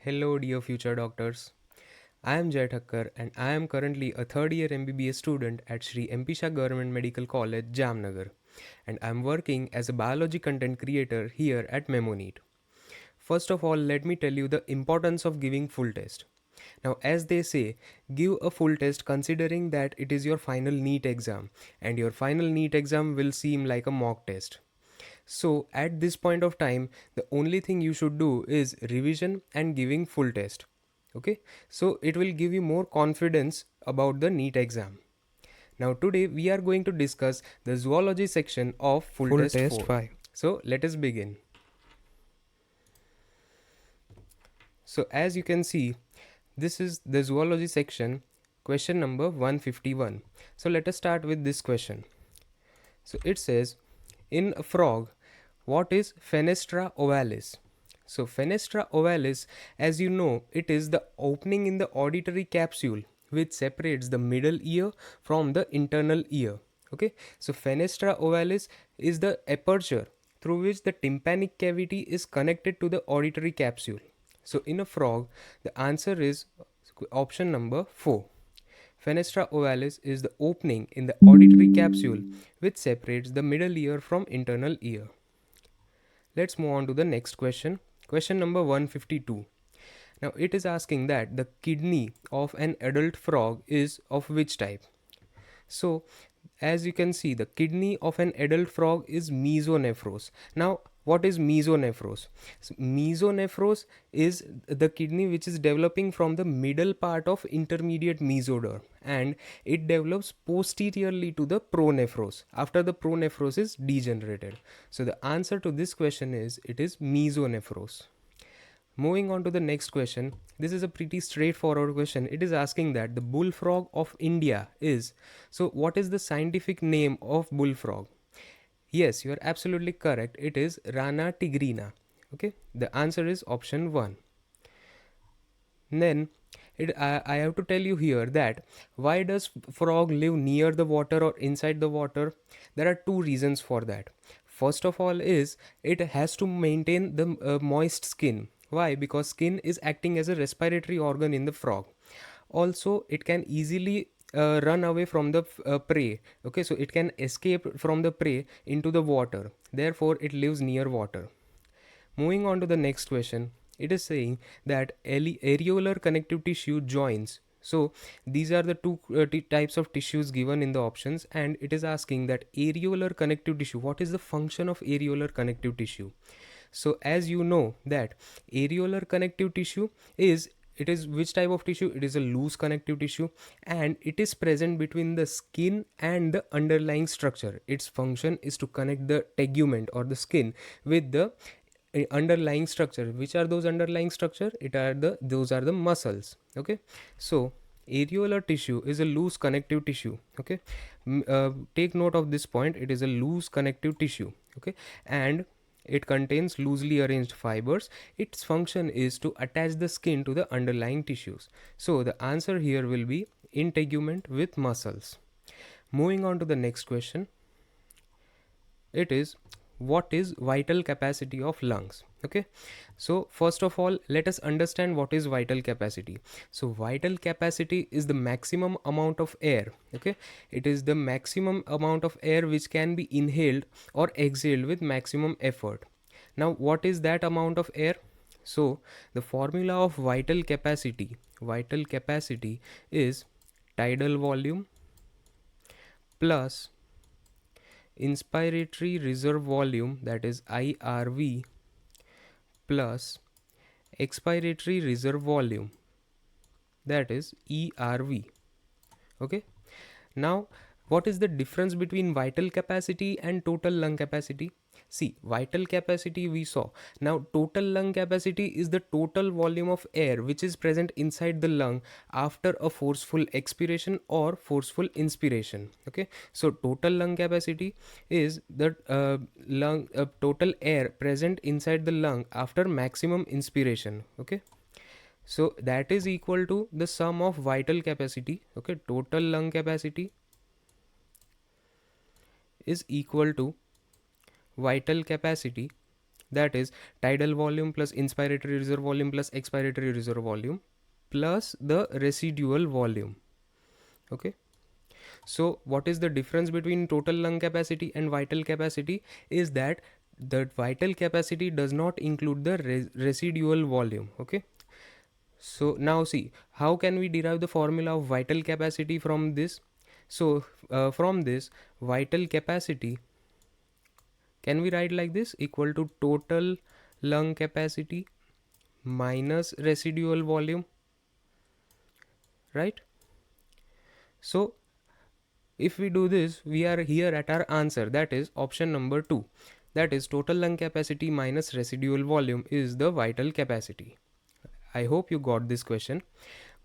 Hello, dear future doctors. I am Jay Thakkar and I am currently a third year MBBS student at Sri MP Shah Government Medical College, Jamnagar, and I am working as a biology content creator here at MEMONEET. First of all, let me tell you the importance of giving full test. Now, as they say, give a full test considering that it is your final NEET exam, and your final NEET exam will seem like a mock test. So at this point of time, the only thing you should do is revision and giving full test. Okay, so it will give you more confidence about the NEET exam. Now today we are going to discuss the zoology section of full test 4. So let us begin. So as you can see, this is the zoology section, question number 151. So let us start with this question. So it says, in a frog, what is Fenestra ovalis? So Fenestra ovalis, as you know, it is the opening in the auditory capsule which separates the middle ear from the internal ear. Okay, so Fenestra ovalis is the aperture through which the tympanic cavity is connected to the auditory capsule. So in a frog, the answer is option number 4. Fenestra ovalis is the opening in the auditory capsule which separates the middle ear from internal ear. Let's move on to the next question. Question number 152. Now it is asking that the kidney of an adult frog is of which type? So as you can see, the kidney of an adult frog is mesonephros. Now what is mesonephros? So, mesonephros is the kidney which is developing from the middle part of intermediate mesoderm, and it develops posteriorly to the pronephros after the pronephros is degenerated. So the answer to this question is it is mesonephros. Moving on to the next question. This is a pretty straightforward question. It is asking that the bullfrog of India is. So what is the scientific name of bullfrog? Yes, you are absolutely correct. It is Rana tigrina. Okay, the answer is option 1. Then I have to tell you here that why does frog live near the water or inside the water? There are two reasons for that. First of all is it has to maintain the moist skin. Why? Because skin is acting as a respiratory organ in the frog. Also, it can easily run away from the prey. Okay, so it can escape from the prey into the water. Therefore, it lives near water. Moving on to the next question, it is saying that areolar connective tissue joins. So these are the two types of tissues given in the options, and it is asking that areolar connective tissue, what is the function of areolar connective tissue? So as you know that areolar connective tissue is, it is which type of tissue? It is a loose connective tissue, and it is present between the skin and the underlying structure. Its function is to connect the tegument or the skin with the underlying structure. Which are those underlying structure? Those are the muscles. Okay, so areolar tissue is a loose connective tissue. Okay, take note of this point. It is a loose connective tissue. Okay, and it contains loosely arranged fibers. Its function is to attach the skin to the underlying tissues. So the answer here will be integument with muscles. Moving on to the next question. It is, what is vital capacity of lungs? Okay, so first of all, let us understand what is vital capacity. So vital capacity is the maximum amount of air. Okay, it is the maximum amount of air which can be inhaled or exhaled with maximum effort. Now what is that amount of air? So the formula of vital capacity is tidal volume plus inspiratory reserve volume, that is IRV, plus expiratory reserve volume, that is ERV. Okay, now what is the difference between vital capacity and total lung capacity? See, vital capacity we saw. Now total lung capacity is the total volume of air which is present inside the lung after a forceful expiration or forceful inspiration. Okay, so total lung capacity is the total air present inside the lung after maximum inspiration. Okay, so that is equal to the sum of vital capacity. Okay, total lung capacity is equal to vital capacity that is tidal volume plus inspiratory reserve volume plus expiratory reserve volume plus the residual volume. Okay, so what is the difference between total lung capacity and vital capacity is that the vital capacity does not include the residual volume. Okay, so now see, how can we derive the formula of vital capacity from this? So from this vital capacity, can we write like this, equal to total lung capacity minus residual volume, right? So if we do this, we are here at our answer, that is option number 2, that is total lung capacity minus residual volume is the vital capacity. I hope you got this question.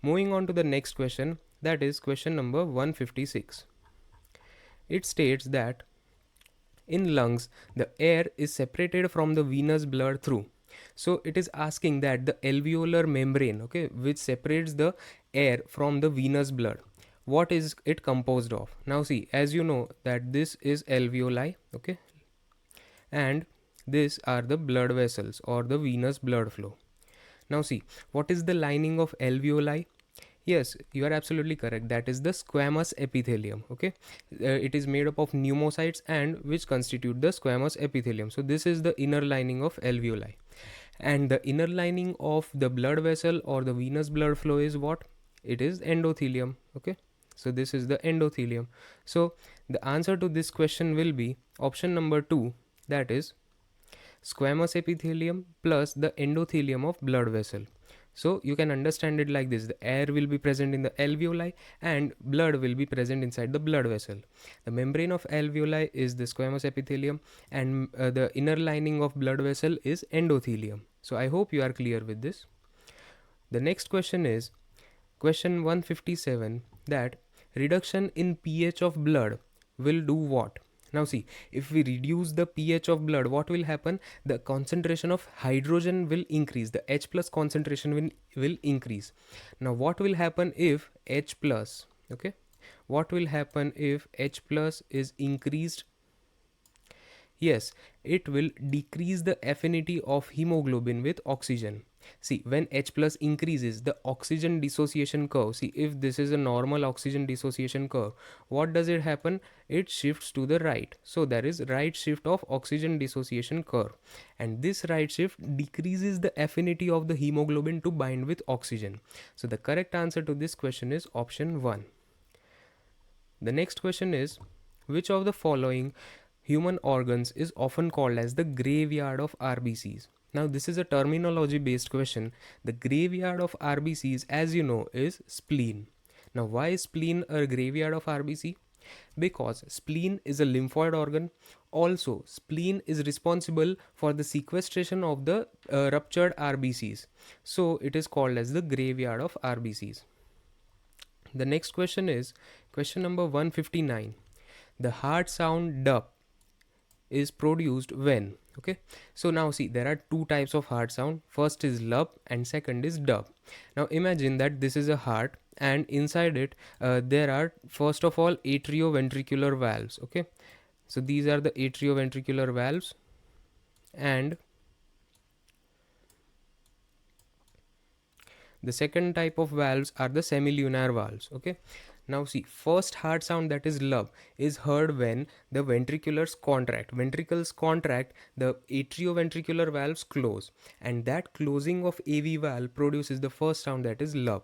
Moving on to the next question, that is question number 156. It states that in lungs, the air is separated from the venous blood through. So it is asking that the alveolar membrane, okay, which separates the air from the venous blood, what is it composed of? Now see, as you know that this is alveoli, okay, and these are the blood vessels or the venous blood flow. Now see, what is the lining of alveoli? Yes, you are absolutely correct. That is the squamous epithelium. Okay, it is made up of pneumocytes and which constitute the squamous epithelium. So this is the inner lining of alveoli, and the inner lining of the blood vessel or the venous blood flow is what? It is endothelium. Okay, so this is the endothelium. So the answer to this question will be option number 2, that is squamous epithelium plus the endothelium of blood vessel. So you can understand it like this: the air will be present in the alveoli and blood will be present inside the blood vessel. The membrane of alveoli is the squamous epithelium, and the inner lining of blood vessel is endothelium. So I hope you are clear with this. The next question is question 157, that reduction in pH of blood will do what? Now see, if we reduce the pH of blood, what will happen? The concentration of hydrogen will increase. The H plus concentration will increase. Now what will happen if H plus, okay, what will happen if H plus is increased? Yes, it will decrease the affinity of hemoglobin with oxygen. See, when H plus increases, the oxygen dissociation curve, see, if this is a normal oxygen dissociation curve, what does it happen? It shifts to the right. So there is right shift of oxygen dissociation curve, and this right shift decreases the affinity of the hemoglobin to bind with oxygen. So the correct answer to this question is option 1. The next question is, which of the following human organs is often called as the graveyard of RBCs? Now this is a terminology based question. The graveyard of RBCs, as you know, is spleen. Now why is spleen a graveyard of RBC? Because spleen is a lymphoid organ. Also, spleen is responsible for the sequestration of the ruptured RBCs. So it is called as the graveyard of RBCs. The next question is question number 159. The hard sound dup is produced when? Okay, so now see, there are two types of hard sound. First is lup and second is dub. Now imagine that this is a heart, and inside it there are first of all atrioventricular valves. Okay, so these are the atrioventricular valves, and the second type of valves are the semilunar valves. Okay, now see, first hard sound, that is lub, is heard when the ventriculars contract. Ventricles contract, the atrioventricular valves close, and that closing of AV valve produces the first sound, that is lub.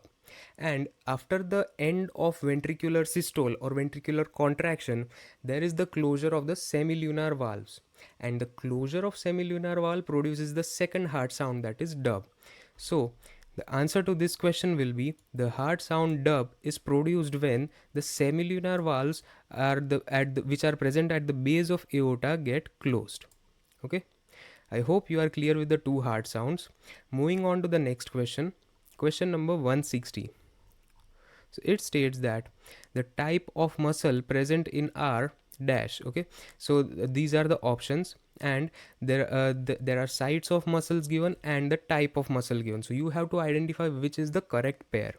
And after the end of ventricular systole or ventricular contraction, there is the closure of the semilunar valves, and the closure of semilunar valve produces the second hard sound, that is dub. So the answer to this question will be the hard sound dub is produced when the semilunar valves are which are present at the base of aorta get closed. Okay, I hope you are clear with the two hard sounds. Moving on to the next question, question number 160. So it states that the type of muscle present in R dash. Okay, so these are the options, and there are sites of muscles given and the type of muscle given. So you have to identify which is the correct pair.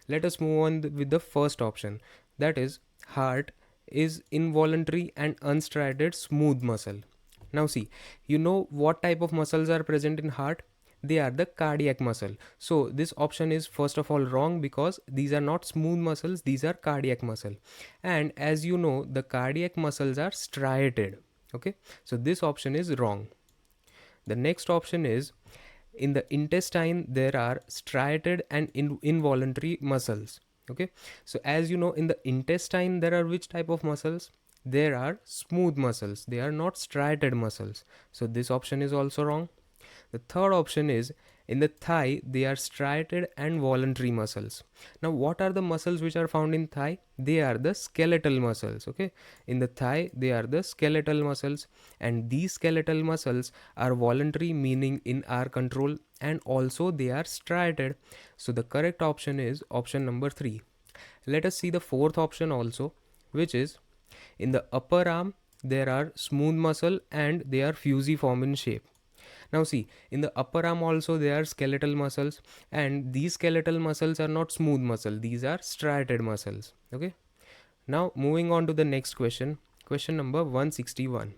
Let us move on with the first option, that is heart is involuntary and unstriated smooth muscle. Now see, you know what type of muscles are present in heart? They are the cardiac muscle. So this option is first of all wrong, because these are not smooth muscles, these are cardiac muscle. And as you know, the cardiac muscles are striated. Okay, so this option is wrong. The next option is, in the intestine there are striated and involuntary muscles. Okay, so as you know, in the intestine there are which type of muscles? There are smooth muscles, they are not striated muscles. So this option is also wrong. The third option is, in the thigh they are striated and voluntary muscles. Now what are the muscles which are found in thigh? They are the skeletal muscles. Okay, in the thigh they are the skeletal muscles, and these skeletal muscles are voluntary, meaning in our control, and also they are striated. So the correct option is option number 3. Let us see the fourth option also, which is, in the upper arm there are smooth muscle and they are fusiform in shape. Now see, in the upper arm also there are skeletal muscles, and these skeletal muscles are not smooth muscle, these are striated muscles. Okay, now moving on to the next question, question number 161.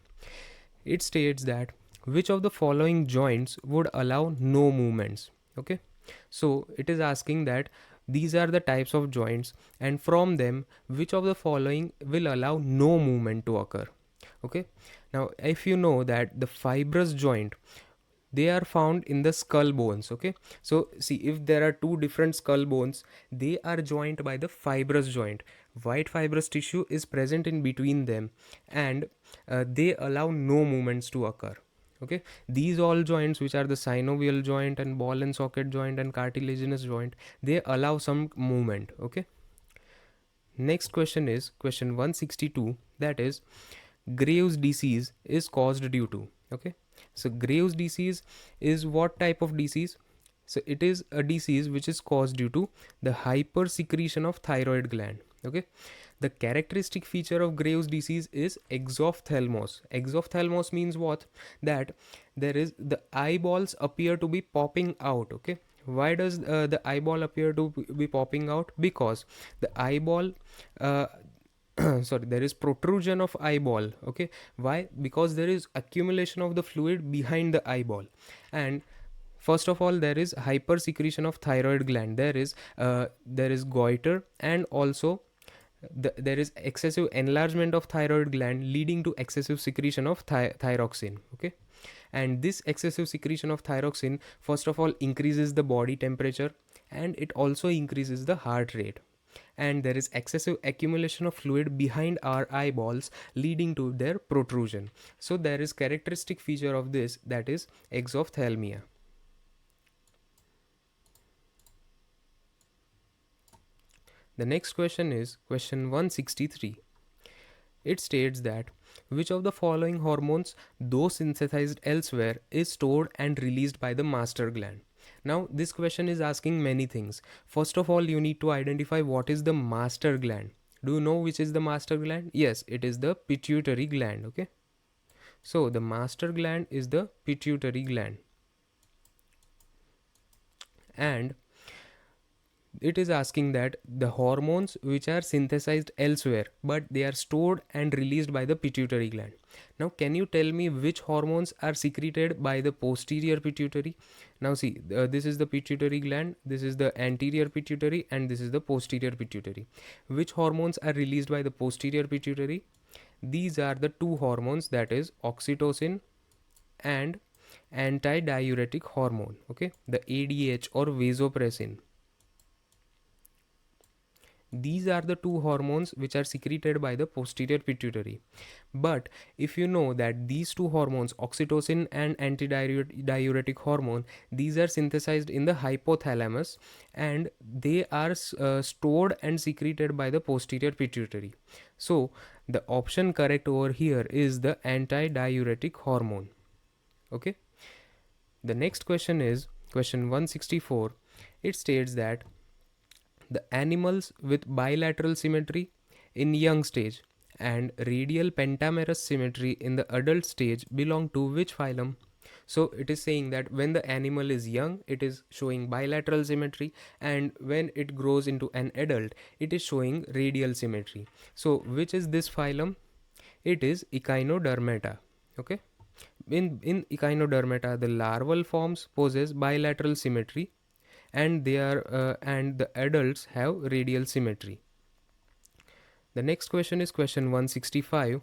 It states that which of the following joints would allow no movements? Okay, so it is asking that these are the types of joints, and from them which of the following will allow no movement to occur? Okay, now if you know that the fibrous joint, they are found in the skull bones. Okay, so see, if there are two different skull bones, they are joined by the fibrous joint. White fibrous tissue is present in between them, and they allow no movements to occur. Okay, these all joints, which are the synovial joint and ball and socket joint and cartilaginous joint, they allow some movement. Okay, next question is question 162, that is, Graves' disease is caused due to. Okay, so Graves' disease is what type of disease? So it is a disease which is caused due to the hypersecretion of thyroid gland. Okay, the characteristic feature of Graves' disease is exophthalmos. Exophthalmos means what? That there is, the eyeballs appear to be popping out. Okay, why does the eyeball appear to be popping out? Because the eyeball sorry, there is protrusion of eyeball. Okay, why? Because there is accumulation of the fluid behind the eyeball. And first of all, there is hypersecretion of thyroid gland, there is goiter, and also there is excessive enlargement of thyroid gland, leading to excessive secretion of thyroxine. Okay, and this excessive secretion of thyroxine first of all increases the body temperature, and it also increases the heart rate, and there is excessive accumulation of fluid behind our eyeballs, leading to their protrusion. So there is characteristic feature of this, that is exophthalmia. The next question is question 163. It states that which of the following hormones, though synthesized elsewhere, is stored and released by the master gland? Now this question is asking many things. First of all, you need to identify what is the master gland. Do you know which is the master gland? Yes, it is the pituitary gland. Okay, so the master gland is the pituitary gland, and it is asking that the hormones which are synthesized elsewhere but they are stored and released by the pituitary gland. Now can you tell me which hormones are secreted by the posterior pituitary? Now see, this is the pituitary gland, this is the anterior pituitary, and this is the posterior pituitary. Which hormones are released by the posterior pituitary? These are the two hormones, that is oxytocin and antidiuretic hormone. Okay, the ADH or vasopressin. These are the two hormones which are secreted by the posterior pituitary. But if you know that these two hormones, oxytocin and antidiuretic hormone, these are synthesized in the hypothalamus, and they are stored and secreted by the posterior pituitary. So the option correct over here is the antidiuretic hormone. Okay, the next question is question 164. It states that the animals with bilateral symmetry in young stage and radial pentamerous symmetry in the adult stage belong to which phylum? So it is saying that when the animal is young, it is showing bilateral symmetry, and when it grows into an adult, it is showing radial symmetry. So which is this phylum? It is Echinodermata. Okay, in Echinodermata, the larval forms possess bilateral symmetry, and the adults have radial symmetry. The next question is question 165,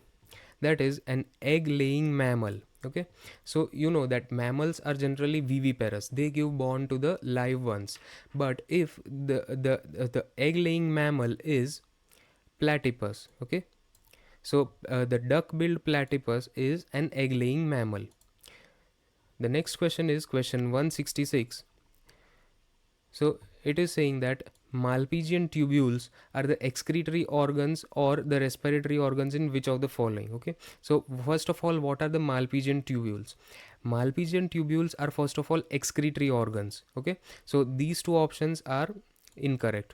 that is an egg laying mammal. Okay, so you know that mammals are generally viviparous, they give born to the live ones. But if the egg laying mammal is platypus, okay, so the duck billed platypus is an egg laying mammal. The next question is question 166. So it is saying that Malpighian tubules are the excretory organs or the respiratory organs in which of the following? Okay. So first of all, what are the Malpighian tubules? Malpighian tubules are first of all excretory organs. Okay. So these two options are incorrect.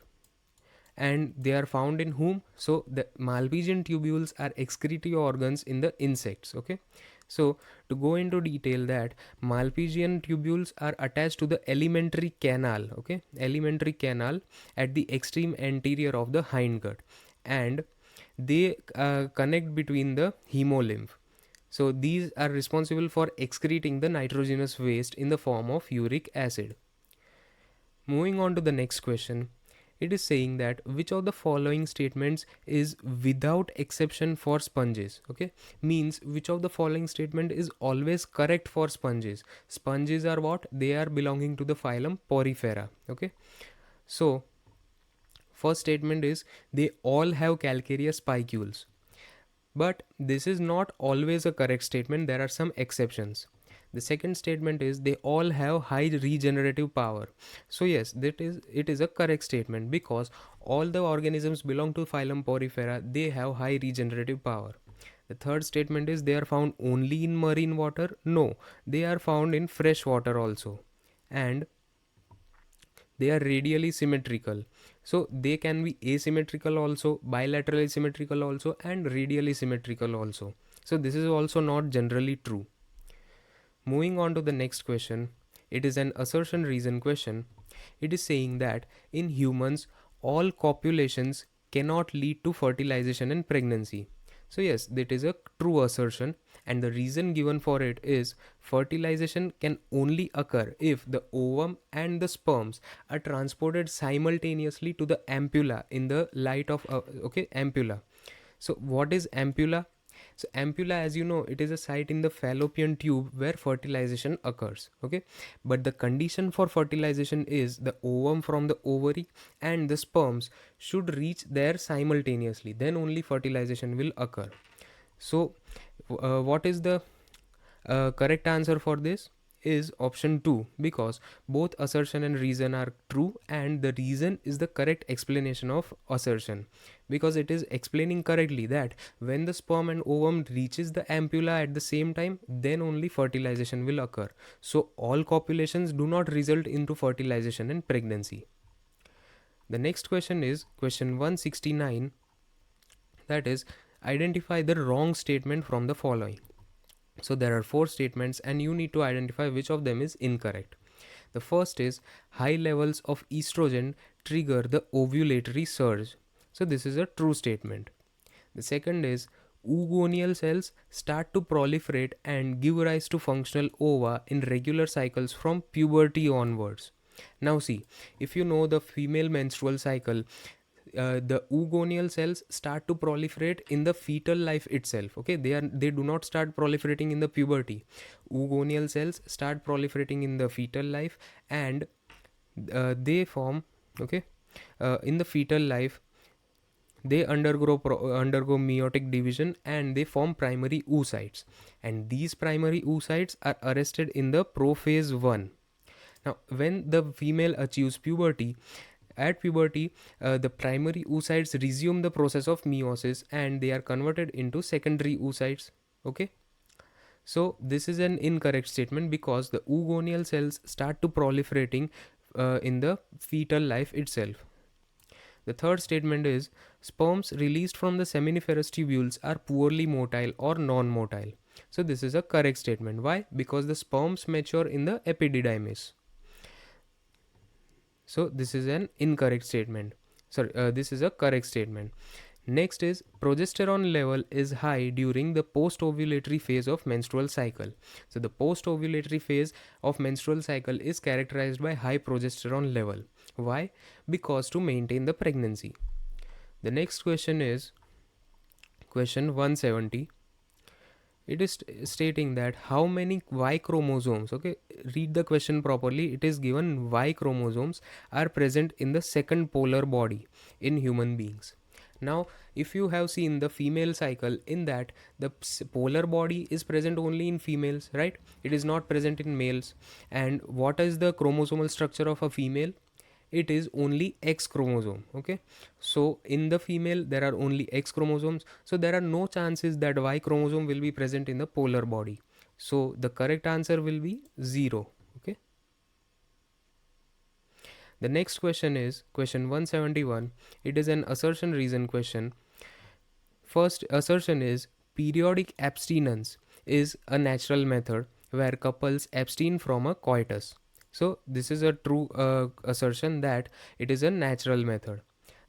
And they are found in whom? So the Malpighian tubules are excretory organs in the insects. Okay. So to go into detail, that Malpighian tubules are attached to the alimentary canal, okay, alimentary canal at the extreme anterior of the hindgut, and they connect between the hemolymph. So these are responsible for excreting the nitrogenous waste in the form of uric acid. Moving on to the next question, it is saying that which of the following statements is without exception for sponges? Okay, means which of the following statement is always correct for sponges? Sponges are what? They are belonging to the phylum Porifera. Okay, so first statement is they all have calcareous spicules. But this is not always a correct statement, there are some exceptions. The second statement is they all have high regenerative power. So yes, it is a correct statement because all the organisms belong to phylum Porifera, they have high regenerative power. The third statement is they are found only in marine water. No, they are found in fresh water also. And they are radially symmetrical, so they can be asymmetrical also, bilaterally symmetrical also, and radially symmetrical also. So this is also not generally true. Moving on to the next question, it is an assertion reason question. It is saying that in humans all copulations cannot lead to fertilization and pregnancy. So yes, that is a true assertion, and the reason given for it is fertilization can only occur if the ovum and the sperms are transported simultaneously to the ampulla in the light of ampulla. So what is ampulla? So ampulla, as you know, it is a site in the fallopian tube where fertilization occurs. Okay, but the condition for fertilization is the ovum from the ovary and the sperms should reach there simultaneously, then only fertilization will occur. So what is the correct answer for this? Is option 2, because both assertion and reason are true, and the reason is the correct explanation of assertion, because it is explaining correctly that when the sperm and ovum reaches the ampulla at the same time, then only fertilization will occur. So all copulations do not result into fertilization and pregnancy. The next question is question 169, that is identify the wrong statement from the following. So there are 4 statements and you need to identify which of them is incorrect. The first is high levels of estrogen trigger the ovulatory surge. So this is a true statement. The second is oogonial cells start to proliferate and give rise to functional ova in regular cycles from puberty onwards. Now see, if you know the female menstrual cycle, the oogonial cells start to proliferate in the fetal life itself. Okay, they do not start proliferating in the puberty. Oogonial cells start proliferating in the fetal life, and they form, okay, in the fetal life they undergo meiotic division and they form primary oocytes, and these primary oocytes are arrested in the prophase 1. Now when the female achieves puberty, at puberty, the primary oocytes resume the process of meiosis and they are converted into secondary oocytes. Okay, so this is an incorrect statement because the oogonial cells start to proliferating in the fetal life itself. The third statement is sperms released from the seminiferous tubules are poorly motile or non-motile. So this is a correct statement. Why? Because the sperms mature in the epididymis. So this is an incorrect statement. Sorry, this is a correct statement. Next is progesterone level is high during the post-ovulatory phase of menstrual cycle. So the post-ovulatory phase of menstrual cycle is characterized by high progesterone level. Why? Because to maintain the pregnancy. The next question is question 170. It is stating that how many Y chromosomes, okay, read the question properly. It is given Y chromosomes are present in the second polar body in human beings. Now, if you have seen the female cycle, in that the polar body is present only in females, right? It is not present in males. And what is the chromosomal structure of a female? It is only X chromosome. Okay, so in the female there are only X chromosomes, so there are no chances that Y chromosome will be present in the polar body. So the correct answer will be 0. Okay, the next question is question 171. It is an assertion reason question. First assertion is periodic abstinence is a natural method where couples abstain from a coitus. So this is a true assertion that it is a natural method.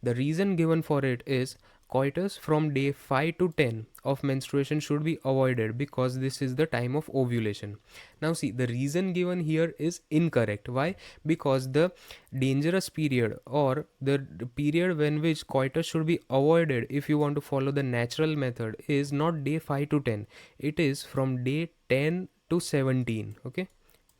The reason given for it is coitus from day 5 to 10 of menstruation should be avoided because this is the time of ovulation. Now see, the reason given here is incorrect. Why? Because the dangerous period or the period when which coitus should be avoided if you want to follow the natural method is not day 5 to 10. It is from day 10 to 17. Okay,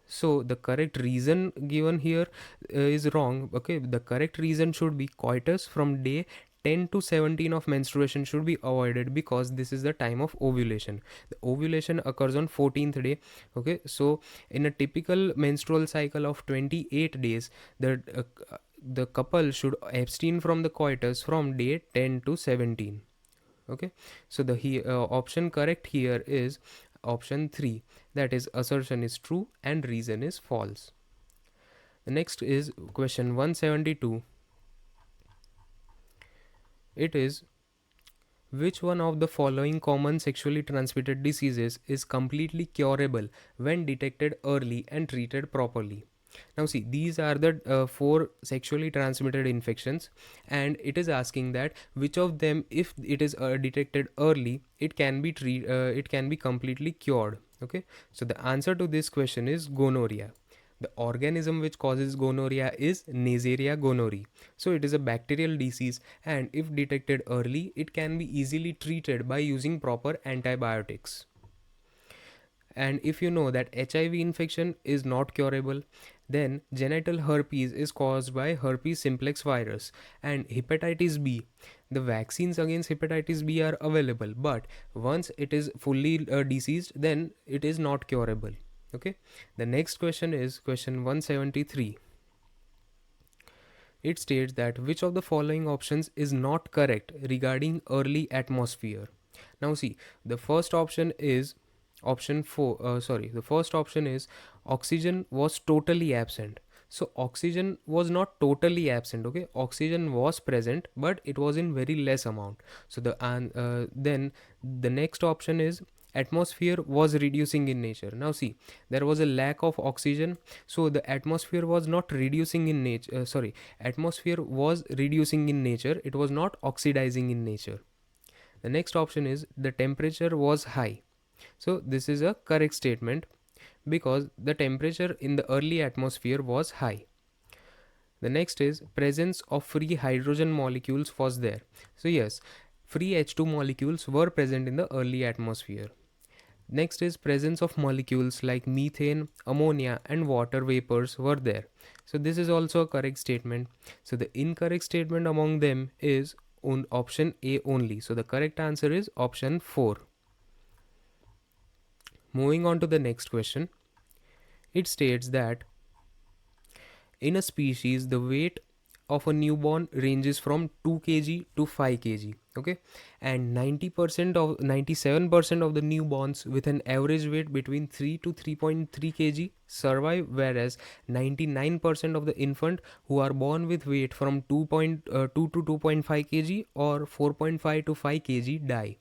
so the correct reason given here is wrong. Okay, the correct reason should be coitus from day 10 to 17 of menstruation should be avoided because this is the time of ovulation. The ovulation occurs on 14th day. Okay, so in a typical menstrual cycle of 28 days, the couple should abstain from the coitus from day 10 to 17. Okay, so the option correct here is option 3, that is assertion is true and reason is false. The next is question 172. It is which one of the following common sexually transmitted diseases is completely curable when detected early and treated properly? Now see, these are the 4 sexually transmitted infections, and it is asking that which of them, if it is detected early, it can be completely cured. Okay, so the answer to this question is gonorrhea. The organism which causes gonorrhea is Neisseria gonorrhoeae. So it is a bacterial disease, and if detected early, it can be easily treated by using proper antibiotics. And if you know that HIV infection is not curable, then genital herpes is caused by herpes simplex virus, and hepatitis B. The vaccines against hepatitis B are available, but once it is fully diseased, then it is not curable. Okay, the next question is question 173. It states that which of the following options is not correct regarding early atmosphere. Now see, the first option is option 4. The first option is oxygen was totally absent. So oxygen was not totally absent. Okay, oxygen was present, but it was in very less amount. So then the next option is atmosphere was reducing in nature. Now see, there was a lack of oxygen, so the atmosphere was not reducing in nature. Atmosphere was reducing in nature, it was not oxidizing in nature. The next option is the temperature was high. So this is a correct statement because the temperature in the early atmosphere was high. The next is presence of free hydrogen molecules was there. So yes, free H2 molecules were present in the early atmosphere. Next is presence of molecules like methane, ammonia and water vapors were there. So this is also a correct statement. So the incorrect statement among them is on option A only. So the correct answer is option 4. Moving on to the next question. It states that in a species, the weight of a newborn ranges from 2 kg to 5 kg. Okay, and 97% of the newborns with an average weight between 3 to 3.3 kg survive, whereas 99% of the infant who are born with weight from 2.2 to 2.5 kg or 4.5 to 5 kg die.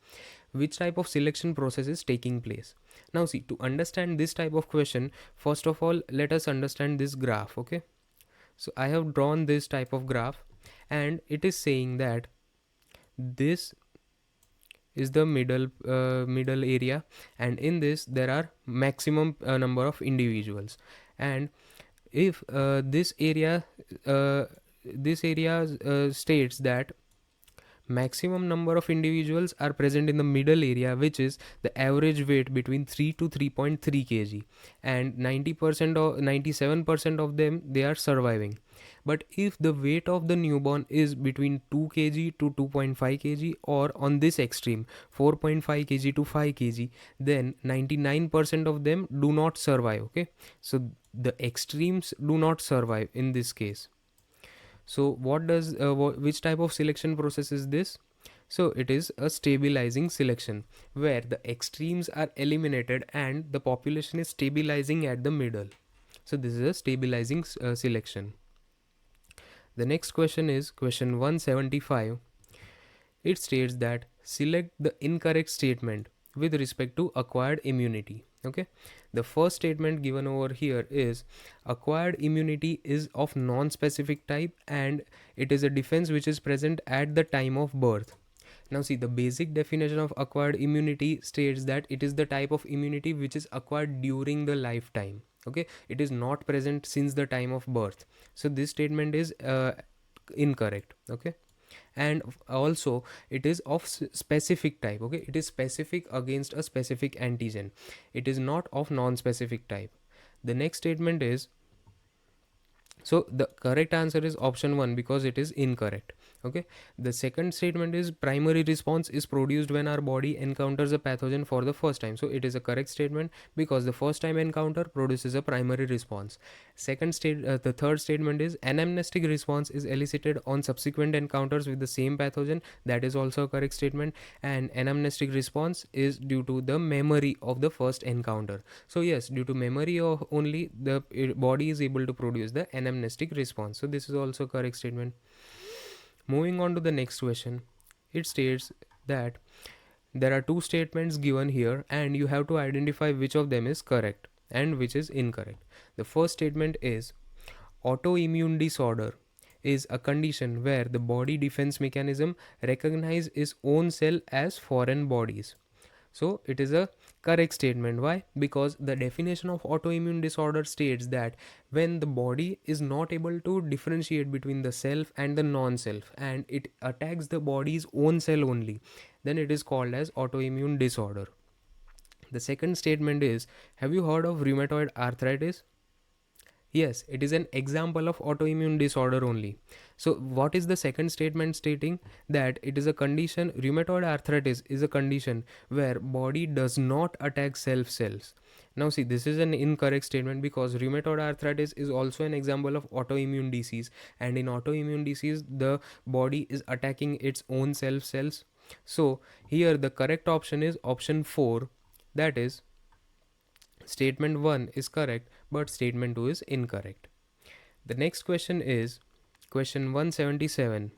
Which type of selection process is taking place? Now see, to understand this type of question, first of all let us understand this graph. Okay, so I have drawn this type of graph, and it is saying that This is the middle area, and in this there are maximum number of individuals. And if uh, this area states that maximum number of individuals are present in the middle area, which is the average weight between 3 to 3.3 kg, and 90% or 97% of them, they are surviving. But if the weight of the newborn is between 2 kg to 2.5 kg, or on this extreme 4.5 kg to 5 kg, then 99% of them do not survive. Okay, so the extremes do not survive in this case. So which type of selection process is this? So it is a stabilizing selection, where the extremes are eliminated and the population is stabilizing at the middle. So this is a stabilizing selection. The next question is question 175. It states that select the incorrect statement with respect to acquired immunity. Okay, the first statement given over here is acquired immunity is of non-specific type, and it is a defense which is present at the time of birth. Now see, the basic definition of acquired immunity states that it is the type of immunity which is acquired during the lifetime. Okay, it is not present since the time of birth. So this statement is incorrect. Okay, and also it is of specific type. Okay, it is specific against a specific antigen. It is not of non-specific type. The next statement is, so the correct answer is option 1 because it is incorrect. Okay, the second statement is primary response is produced when our body encounters a pathogen for the first time. So it is a correct statement because the first time encounter produces a primary response. The third statement is anamnestic response is elicited on subsequent encounters with the same pathogen. That is also a correct statement, and anamnestic response is due to the memory of the first encounter. So yes, due to memory of only the body is able to produce the anamnestic response. So this is also a correct statement. Moving on to the next question, it states that there are two statements given here and you have to identify which of them is correct and which is incorrect. The first statement is autoimmune disorder is a condition where the body defense mechanism recognize its own cell as foreign bodies. So it is a correct statement. Why? Because the definition of autoimmune disorder states that when the body is not able to differentiate between the self and the non-self and it attacks the body's own cell only, then it is called as autoimmune disorder. The second statement is, have you heard of rheumatoid arthritis? Yes, it is an example of autoimmune disorder only. So, what is the second statement stating? That it is a condition, rheumatoid arthritis is a condition where body does not attack self cells. Now, see, this is an incorrect statement because rheumatoid arthritis is also an example of autoimmune disease, and in autoimmune disease, the body is attacking its own self cells. So, here the correct option is option 4, that is statement 1 is correct, but statement 2 is incorrect. The next question is question 177.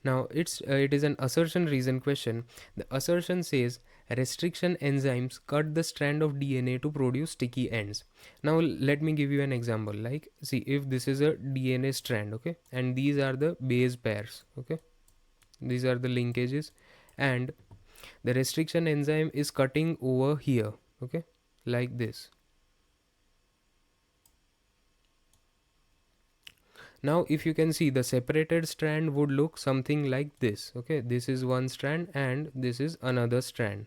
Now it is an assertion reason question. The assertion says restriction enzymes cut the strand of DNA to produce sticky ends. Now let me give you an example. Like, see, if this is a DNA strand, okay, and these are the base pairs, okay, these are the linkages, and the restriction enzyme is cutting over here, okay, like this. Now if you can see, the separated strand would look something like this. Okay, this is one strand and this is another strand.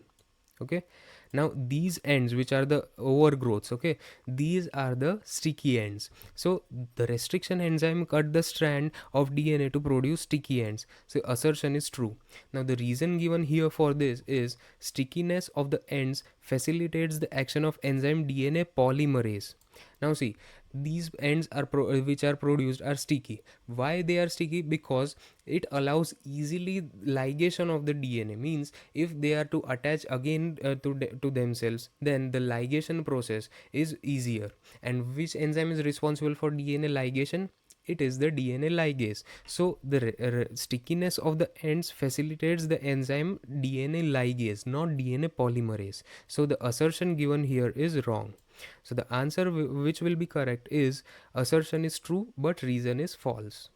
Okay, now these ends, which are the overgrowths, okay, these are the sticky ends. So the restriction enzyme cut the strand of DNA to produce sticky ends. So assertion is true. Now the reason given here for this is stickiness of the ends facilitates the action of enzyme DNA polymerase. Now see, these ends are which are produced are sticky. Why they are sticky? Because it allows easily ligation of the DNA. Means if they are to attach again to themselves, then the ligation process is easier. And which enzyme is responsible for DNA ligation? It is the DNA ligase. So the stickiness of the ends facilitates the enzyme DNA ligase, not DNA polymerase. So the assertion given here is wrong. So the answer which will be correct is assertion is true but reason is false.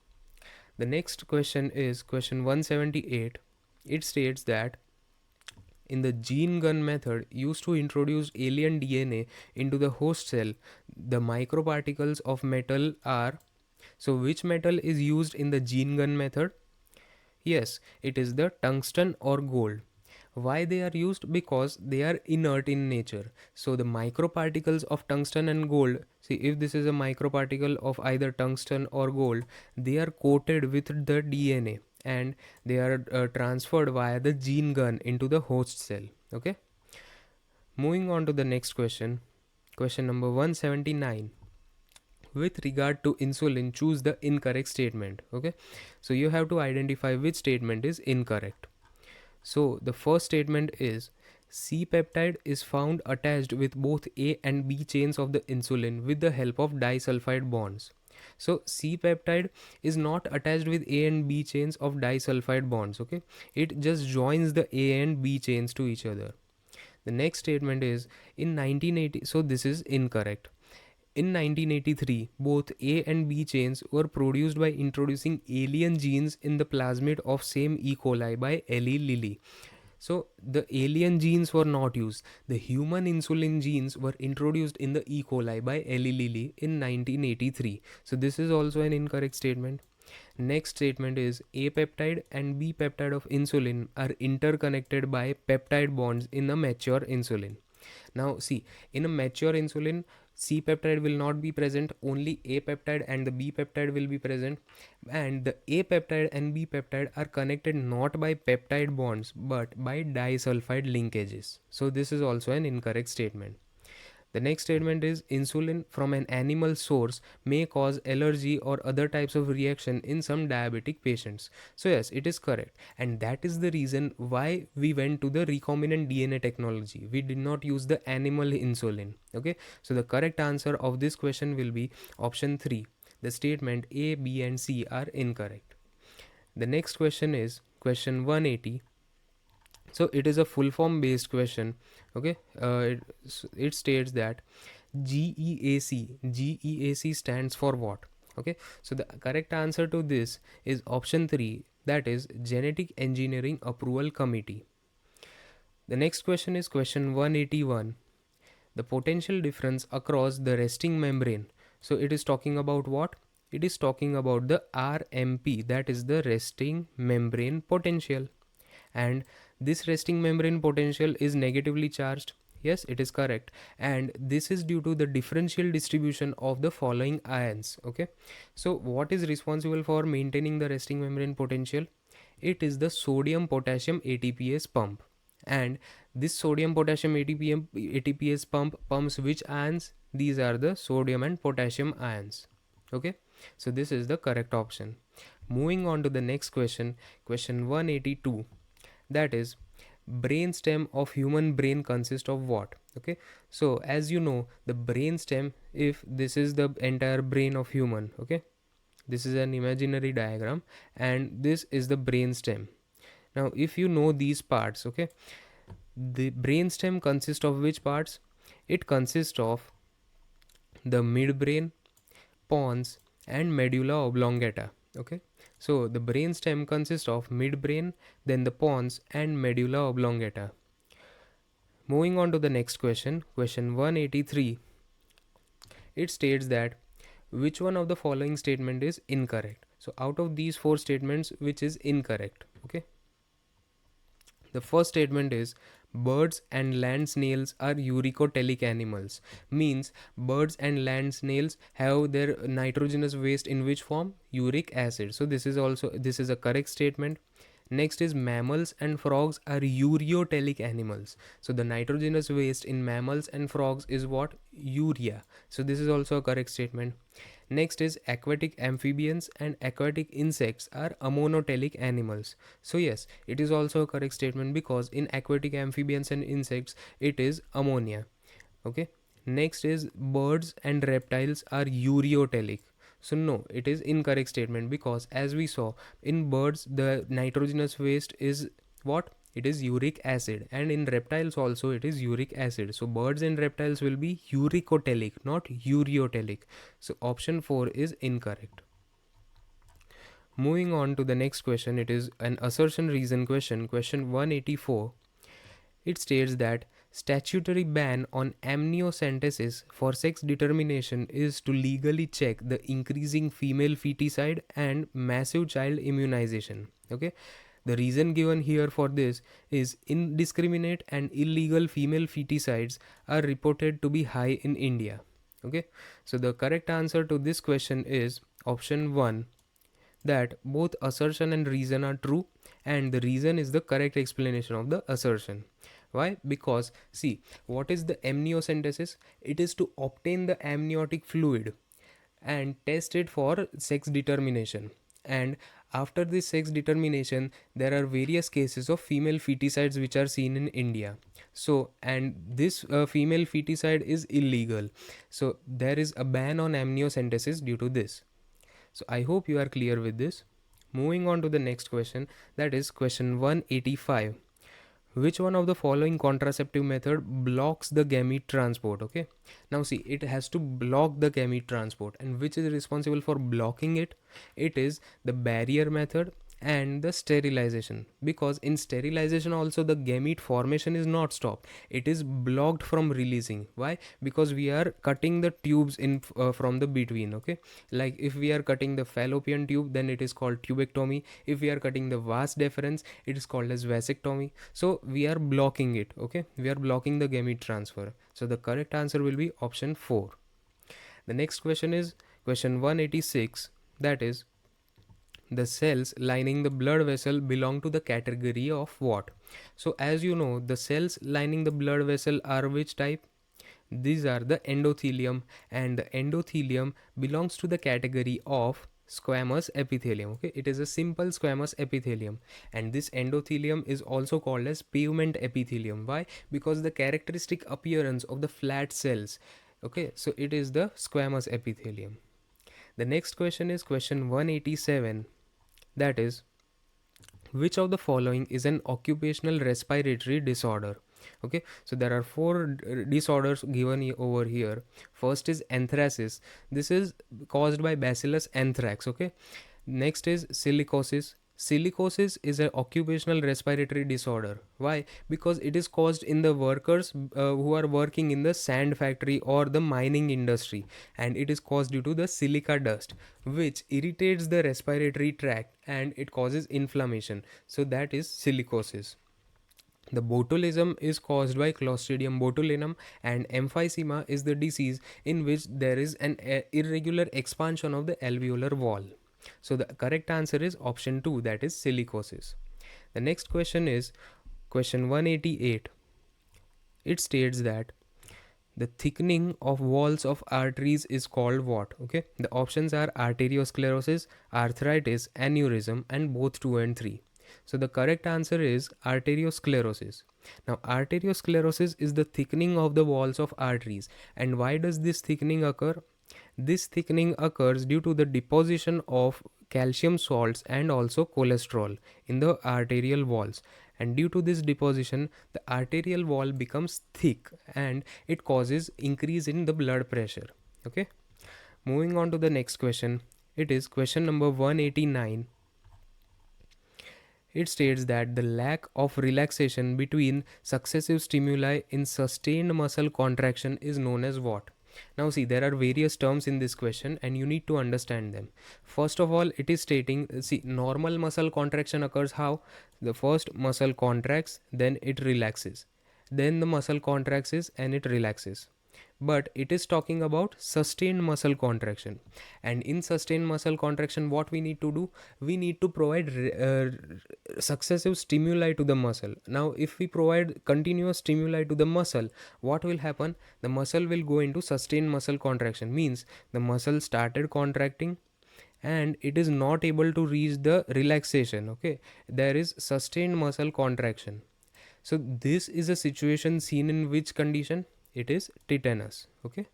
The next question is question 178. It states that in the gene gun method used to introduce alien DNA into the host cell, the microparticles of metal are. So, which metal is used in the gene gun method? Yes, it is the tungsten or gold. Why they are used? Because they are inert in nature. So the microparticles of tungsten and gold, see if this is a microparticle of either tungsten or gold, they are coated with the DNA and they are transferred via the gene gun into the host cell. Okay. Moving on to the next question. Question number 179. With regard to insulin, choose the incorrect statement. Okay. So you have to identify which statement is incorrect. So the first statement is C peptide is found attached with both A and B chains of the insulin with the help of disulfide bonds. So C peptide is not attached with A and B chains of disulfide bonds, okay? It just joins the A and B chains to each other. The next statement is in 1980, so this is incorrect. In 1983, both A and B chains were produced by introducing alien genes in the plasmid of same E. coli by Eli Lilly. So the alien genes were not used. The human insulin genes were introduced in the E. coli by Eli Lilly in 1983. So this is also an incorrect statement. Next statement is A peptide and B peptide of insulin are interconnected by peptide bonds in a mature insulin. Now see, in a mature insulin, C peptide will not be present, only A peptide and the B peptide will be present, and the A peptide and B peptide are connected not by peptide bonds but by disulfide linkages. So this is also an incorrect statement. The next statement is insulin from an animal source may cause allergy or other types of reaction in some diabetic patients. So yes, it is correct. And that is the reason why we went to the recombinant DNA technology. We did not use the animal insulin. Okay. So the correct answer of this question will be option 3. The statement A, B and C are incorrect. The next question is question 180. So it is a full form based question. Okay. It states that GEAC stands for what? Okay. So the correct answer to this is option 3, that is Genetic Engineering Approval Committee. The next question is question 181. The potential difference across the resting membrane. So it is talking about what? It is talking about the RMP, that is the resting membrane potential. And this resting membrane potential is negatively charged. Yes, it is correct. And this is due to the differential distribution of the following ions. Okay. So what is responsible for maintaining the resting membrane potential? It is the sodium potassium ATPase pump. And this sodium potassium ATPase pump pumps which ions? These are the sodium and potassium ions. Okay. So this is the correct option. Moving on to the next question, question 182. That is, brainstem of human brain consists of what? Okay, so as you know, the brainstem, if this is the entire brain of human, okay, this is an imaginary diagram and this is the brainstem. Now if you know these parts, okay, the brainstem consists of which parts? It consists of the midbrain, pons and medulla oblongata. Okay, so the brainstem consists of midbrain, then the pons and medulla oblongata. Moving on to the next question, question 183. It states that which one of the following statement is incorrect? So out of these four statements, which is incorrect? Okay, the first statement is birds and land snails are uricotelic animals. Means birds and land snails have their nitrogenous waste in which form? Uric acid. So this is a correct statement. Next is mammals and frogs are ureotelic animals. So the nitrogenous waste in mammals and frogs is what? Urea. So this is also a correct statement. Next is aquatic amphibians and aquatic insects are ammonotelic animals. So yes, it is also a correct statement because in aquatic amphibians and insects it is ammonia. Okay. Next is birds and reptiles are ureotelic. So no, it is incorrect statement because as we saw in birds the nitrogenous waste is what? It is uric acid, and in reptiles also it is uric acid. So birds and reptiles will be uricotelic, not ureotelic. So option 4 is incorrect. Moving on to the next question, it is an assertion reason question, question 184. It states that statutory ban on amniocentesis for sex determination is to legally check the increasing female feticide and massive child immunization. Okay, the reason given here for this is indiscriminate and illegal female feticides are reported to be high in India. Okay, so the correct answer to this question is option 1, that both assertion and reason are true, and the reason is the correct explanation of the assertion. Why? Because see, what is the amniocentesis? It is to obtain the amniotic fluid and test it for sex determination. And after this sex determination, there are various cases of female feticides which are seen in India. So, and this female feticide is illegal. So, there is a ban on amniocentesis due to this. So, I hope you are clear with this. Moving on to the next question, that is question 185. Which one of the following contraceptive method blocks the gamete transport? Okay, now see, it has to block the gamete transport, and which is responsible for blocking it? It is the barrier method and the sterilization, because in sterilization also the gamete formation is not stopped, it is blocked from releasing. Why? Because we are cutting the tubes in from the between. Okay, like if we are cutting the fallopian tube, then it is called tubectomy. If we are cutting the vas deferens, it is called as vasectomy. So we are blocking it. Okay, we are blocking the gamete transfer. So the correct answer will be option 4. The next question is question 186, that is, the cells lining the blood vessel belong to the category of what? So as you know, the cells lining the blood vessel are which type? These are the endothelium, and the endothelium belongs to the category of squamous epithelium. Okay, it is a simple squamous epithelium, and this endothelium is also called as pavement epithelium. Why? Because the characteristic appearance of the flat cells. Okay, so it is the squamous epithelium. The next question is question 187, that is, which of the following is an occupational respiratory disorder? Okay, so there are four disorders given over here. First is anthracis. This is caused by bacillus anthrax. Okay, next is silicosis. Silicosis is an occupational respiratory disorder. Why? Because it is caused in the workers who are working in the sand factory or the mining industry, and it is caused due to the silica dust, which irritates the respiratory tract and it causes inflammation. So that is silicosis. The botulism is caused by Clostridium botulinum, and emphysema is the disease in which there is an irregular expansion of the alveolar wall. So the correct answer is option 2, that is silicosis. The next question is question 188. It states that the thickening of walls of arteries is called what? Okay, the options are arteriosclerosis, arthritis, aneurysm, and both 2 and 3. So the correct answer is arteriosclerosis. Now arteriosclerosis is the thickening of the walls of arteries. And why does this thickening occur? This thickening occurs due to the deposition of calcium salts and also cholesterol in the arterial walls. And due to this deposition, the arterial wall becomes thick and it causes increase in the blood pressure. Okay. Moving on to the next question. It is question number 189. It states that the lack of relaxation between successive stimuli in sustained muscle contraction is known as what? Now see, there are various terms in this question and you need to understand them. First of all, it is stating, see, normal muscle contraction occurs how? The first muscle contracts, then it relaxes. Then the muscle contracts and it relaxes. But it is talking about sustained muscle contraction, and in sustained muscle contraction what we need to do? We need to provide successive stimuli to the muscle. Now if we provide continuous stimuli to the muscle, what will happen? The muscle will go into sustained muscle contraction, means the muscle started contracting and it is not able to reach the relaxation. Okay, there is sustained muscle contraction. So this is a situation seen in which condition? It is tetanus. Okay,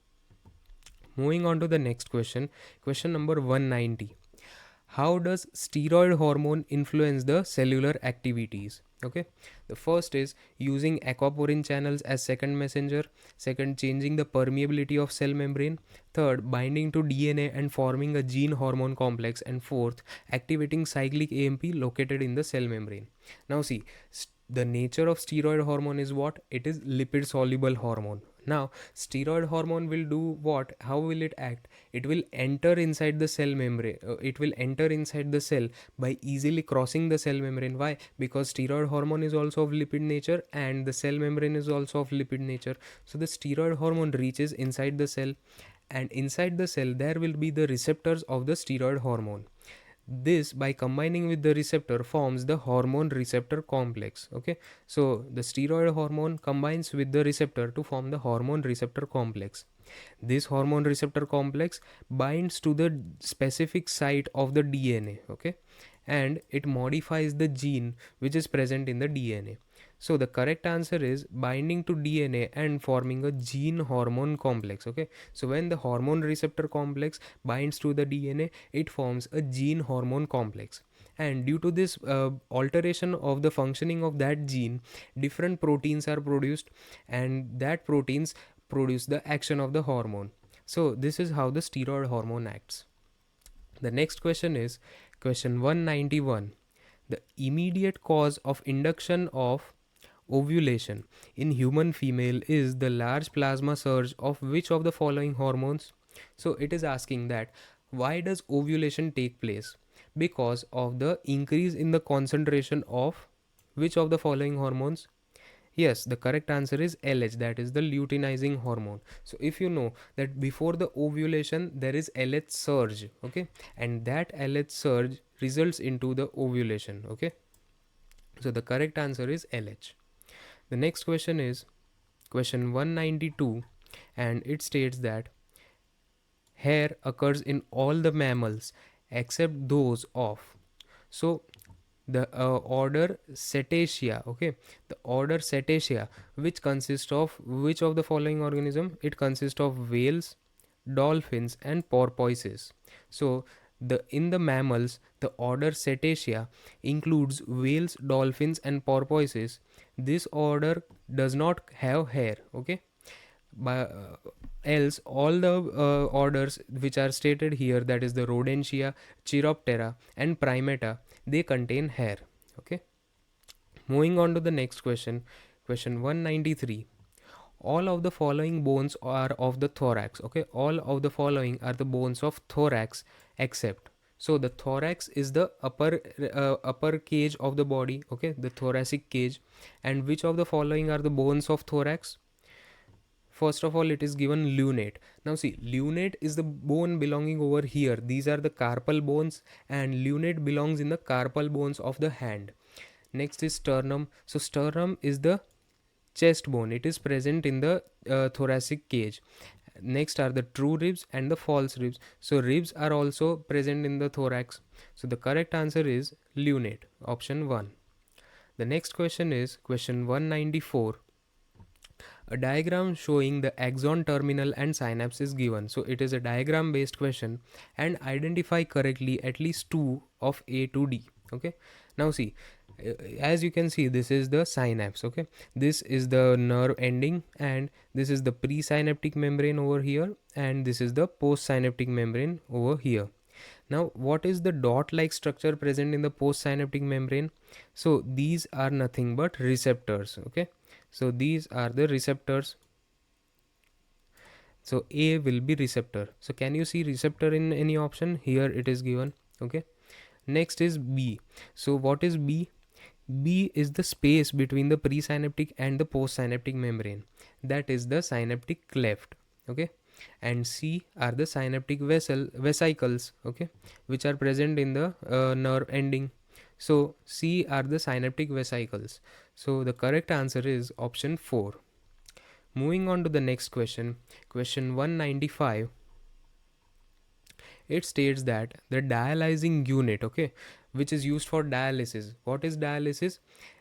moving on to the next question, question number 190. How does steroid hormone influence the cellular activities? Okay, the first is using aquaporin channels as second messenger, second changing the permeability of cell membrane, third binding to DNA and forming a gene hormone complex, and fourth activating cyclic AMP located in the cell membrane. Now see, the nature of steroid hormone is what? It is lipid soluble hormone. Now steroid hormone will do what? How will it act? It will enter inside the cell membrane. It will enter inside the cell by easily crossing the cell membrane. Why? Because steroid hormone is also of lipid nature and the cell membrane is also of lipid nature. So the steroid hormone reaches inside the cell, and inside the cell there will be the receptors of the steroid hormone. This, by combining with the receptor, forms the hormone receptor complex. Okay, so the steroid hormone combines with the receptor to form the hormone receptor complex. This hormone receptor complex binds to the specific site of the DNA. Okay, and it modifies the gene which is present in the DNA. So the correct answer is binding to DNA and forming a gene hormone complex. Okay, so when the hormone receptor complex binds to the DNA, it forms a gene hormone complex. And due to this alteration of the functioning of that gene, different proteins are produced, and that proteins produce the action of the hormone. So this is how the steroid hormone acts. The next question is question 191. The immediate cause of induction of ovulation in human female is the large plasma surge of which of the following hormones? So it is asking that why does ovulation take place? Because of the increase in the concentration of which of the following hormones? Yes, the correct answer is LH, that is the luteinizing hormone. So if you know that before the ovulation there is LH surge, okay, and that LH surge results into the ovulation, okay. So the correct answer is LH. The next question is question 192, and it states that hair occurs in all the mammals except those of. So the order Cetacea, okay, the order Cetacea, which consists of which of the following organism? It consists of whales, dolphins, and porpoises. So the in the mammals, the order Cetacea includes whales, dolphins, and porpoises. This order does not have hair, okay. By else all the orders which are stated here, that is the Rodentia, Chiroptera, and Primata, they contain hair. Okay, moving on to the next question, question 193. All of the following bones are of the thorax. Okay, all of the following are the bones of thorax except. So the thorax is the upper cage of the body, okay, the thoracic cage. And which of the following are the bones of thorax? First of all, it is given lunate. Now see, lunate is the bone belonging over here. These are the carpal bones, and lunate belongs in the carpal bones of the hand. Next is sternum. So sternum is the chest bone. It is present in the thoracic cage. Next are the true ribs and the false ribs. So ribs are also present in the thorax. So the correct answer is lunate, option 1. The next question is question 194. A diagram showing the axon terminal and synapse is given. So it is a diagram based question, and identify correctly at least two of A to D. Okay, now see, as you can see, this is the synapse. Okay, this is the nerve ending, and this is the presynaptic membrane over here, and this is the postsynaptic membrane over here. Now what is the dot like structure present in the postsynaptic membrane? So these are nothing but receptors. Okay, so these are the receptors. So A will be receptor. So can you see receptor in any option? Here it is given. Okay, next is B. So what is B? B is the space between the presynaptic and the postsynaptic membrane, that is the synaptic cleft. Okay, and C are the synaptic vesicles, okay, which are present in the nerve ending. So C are the synaptic vesicles. So the correct answer is option 4. Moving on to the next question, question 195. It states that the dialyzing unit, okay, which is used for dialysis. What is dialysis?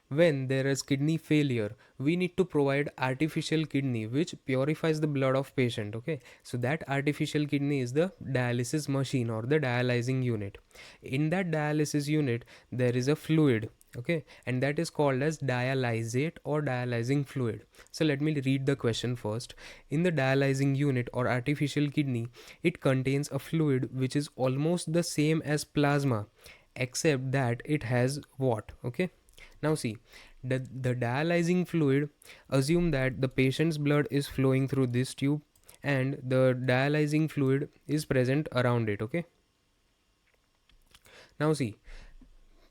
When there is kidney failure, we need to provide artificial kidney which purifies the blood of patient. Okay, so that artificial kidney is the dialysis machine or the dialyzing unit. In that dialysis unit there is a fluid, okay, and that is called as dialysate or dialysing fluid. So let me read the question first. In the dialysing unit or artificial kidney, it contains a fluid which is almost the same as plasma, except that it has what? Okay, now see, the dialysing fluid, assume that the patient's blood is flowing through this tube and the dialysing fluid is present around it. Okay, now see,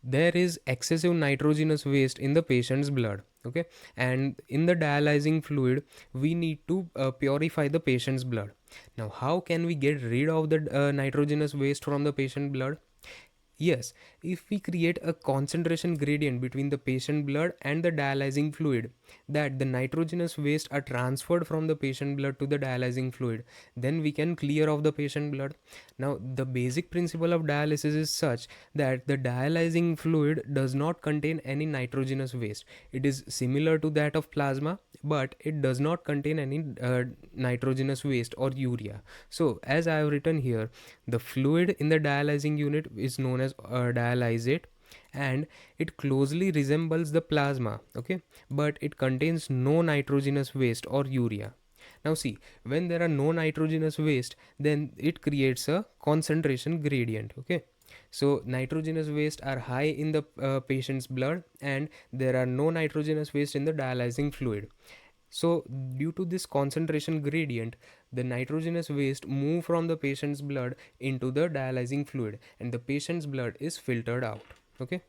there is excessive nitrogenous waste in the patient's blood. Okay, and in the dialysing fluid we need to purify the patient's blood. Now how can we get rid of the nitrogenous waste from the patient blood? Yes, if we create a concentration gradient between the patient blood and the dialysing fluid, that the nitrogenous waste are transferred from the patient blood to the dialysing fluid, then we can clear off the patient blood. Now, the basic principle of dialysis is such that the dialysing fluid does not contain any nitrogenous waste. It is similar to that of plasma, but it does not contain any nitrogenous waste or urea. So, as I have written here, the fluid in the dialysing unit is known as dialysate, and it closely resembles the plasma, okay, but it contains no nitrogenous waste or urea. Now see, when there are no nitrogenous waste, then it creates a concentration gradient. Okay, so nitrogenous waste are high in the patient's blood, and there are no nitrogenous waste in the dialysing fluid. So due to this concentration gradient, the nitrogenous waste move from the patient's blood into the dialysing fluid, and the patient's blood is filtered out. Okay,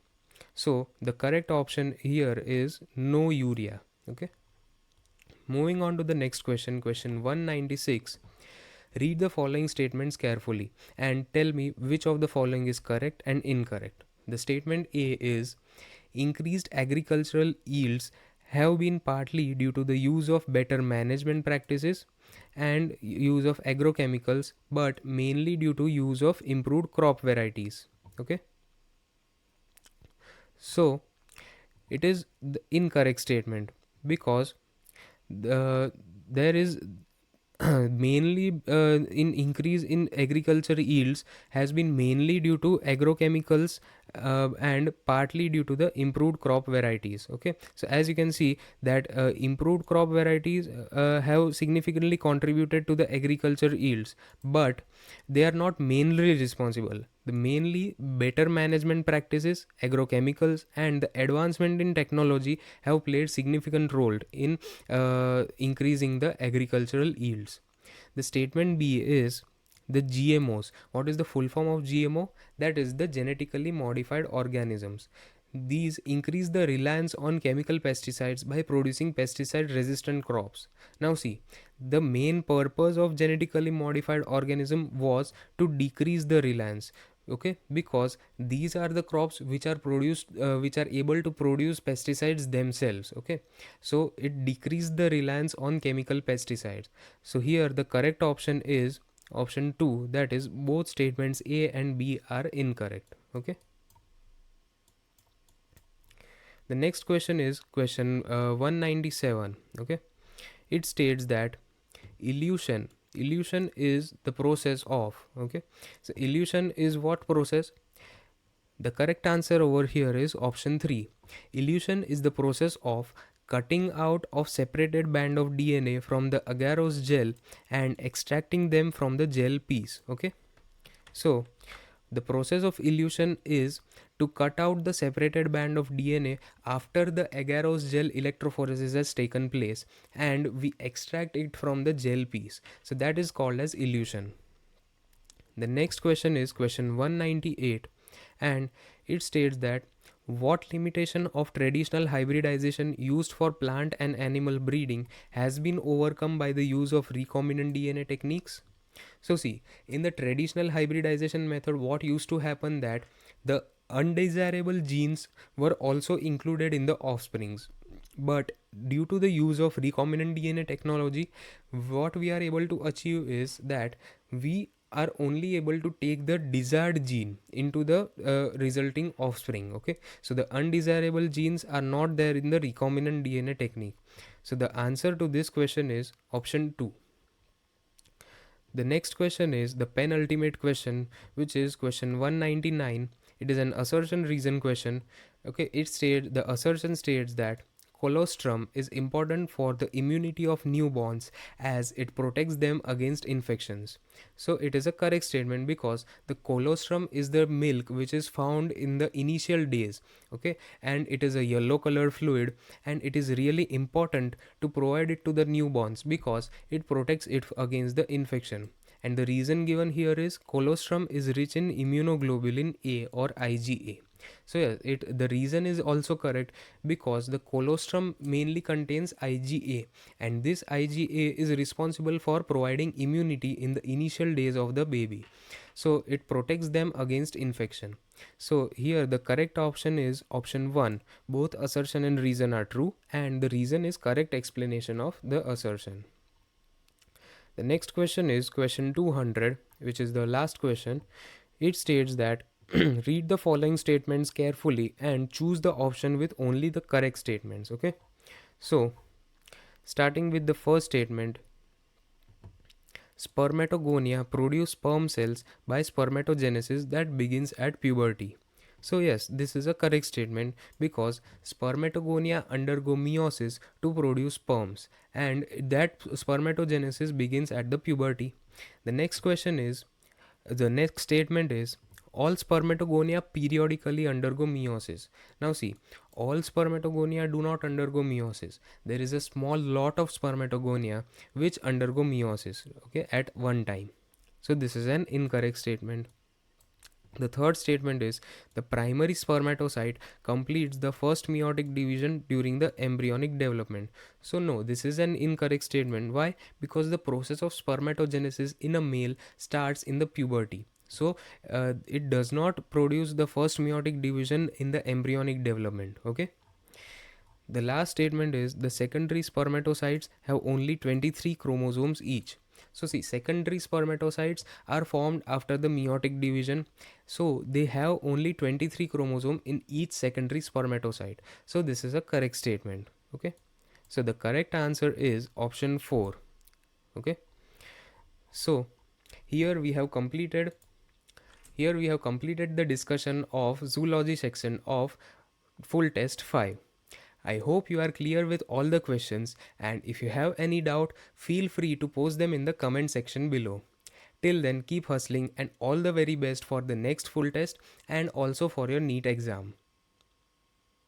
so the correct option here is no urea. Okay, moving on to the next question, question 196. Read the following statements carefully and tell me which of the following is correct and incorrect. The statement A is increased agricultural yields have been partly due to the use of better management practices and use of agrochemicals, but mainly due to use of improved crop varieties. Okay, so it is the incorrect statement, because there is mainly in increase in agriculture yields has been mainly due to agrochemicals and partly due to the improved crop varieties. Okay, so as you can see that improved crop varieties have significantly contributed to the agriculture yields, but they are not mainly responsible. The mainly better management practices, agrochemicals, and the advancement in technology have played significant role in increasing the agricultural yields. The statement B is the GMOs. What is the full form of GMO? That is the genetically modified organisms. These increase the reliance on chemical pesticides by producing pesticide resistant crops. Now see, the main purpose of genetically modified organism was to decrease the reliance. Okay, because these are the crops which are produced which are able to produce pesticides themselves. Okay, so it decreased the reliance on chemical pesticides. So here the correct option is option 2, that is both statements A and B are incorrect. Okay, the next question is question 197. Okay, it states that illusion is the process of. Okay, so illusion is what process? The correct answer over here is option 3. Illusion is the process of cutting out of separated band of DNA from the agarose gel and extracting them from the gel piece. Okay, so the process of illusion is to cut out the separated band of DNA after the agarose gel electrophoresis has taken place, and we extract it from the gel piece. So that is called as illusion. The next question is question 198, and it states that what limitation of traditional hybridization used for plant and animal breeding has been overcome by the use of recombinant DNA techniques? So see, in the traditional hybridization method, what used to happen that the undesirable genes were also included in the offsprings. But due to the use of recombinant DNA technology, what we are able to achieve is that we are only able to take the desired gene into the resulting offspring. Okay, so the undesirable genes are not there in the recombinant DNA technique. So the answer to this question is option 2. The next question is the penultimate question, which is question 199. It is an assertion reason question. Okay, the assertion states that colostrum is important for the immunity of newborns as it protects them against infections. So it is a correct statement because the colostrum is the milk which is found in the initial days. Okay, and it is a yellow color fluid, and it is really important to provide it to the newborns because it protects it against the infection. And the reason given here is colostrum is rich in immunoglobulin A or IgA. So yeah, the reason is also correct because the colostrum mainly contains IgA, and this IgA is responsible for providing immunity in the initial days of the baby. So it protects them against infection. So here the correct option is option 1. Both assertion and reason are true, and the reason is correct explanation of the assertion. The next question is question 200, which is the last question. It states that read the following statements carefully and choose the option with only the correct statements. Okay, so starting with the first statement, spermatogonia produce sperm cells by spermatogenesis that begins at puberty. So yes, this is a correct statement because spermatogonia undergo meiosis to produce sperms, and that spermatogenesis begins at the puberty. The next statement is all spermatogonia periodically undergo meiosis. Now see, all spermatogonia do not undergo meiosis. There is a small lot of spermatogonia which undergo meiosis, okay, at one time. So this is an incorrect statement. The third statement is the primary spermatocyte completes the first meiotic division during the embryonic development. So no, this is an incorrect statement. Why? Because the process of spermatogenesis in a male starts in the puberty. So it does not produce the first meiotic division in the embryonic development. Okay. The last statement is the secondary spermatocytes have only 23 chromosomes each. So see, secondary spermatocytes are formed after the meiotic division. So they have only 23 chromosomes in each secondary spermatocyte. So this is a correct statement. Okay. So the correct answer is option 4. Okay. So here we have completed the discussion of zoology section of full test 5. I hope you are clear with all the questions, and if you have any doubt, feel free to post them in the comment section below. Till then, keep hustling and all the very best for the next full test and also for your NEET exam.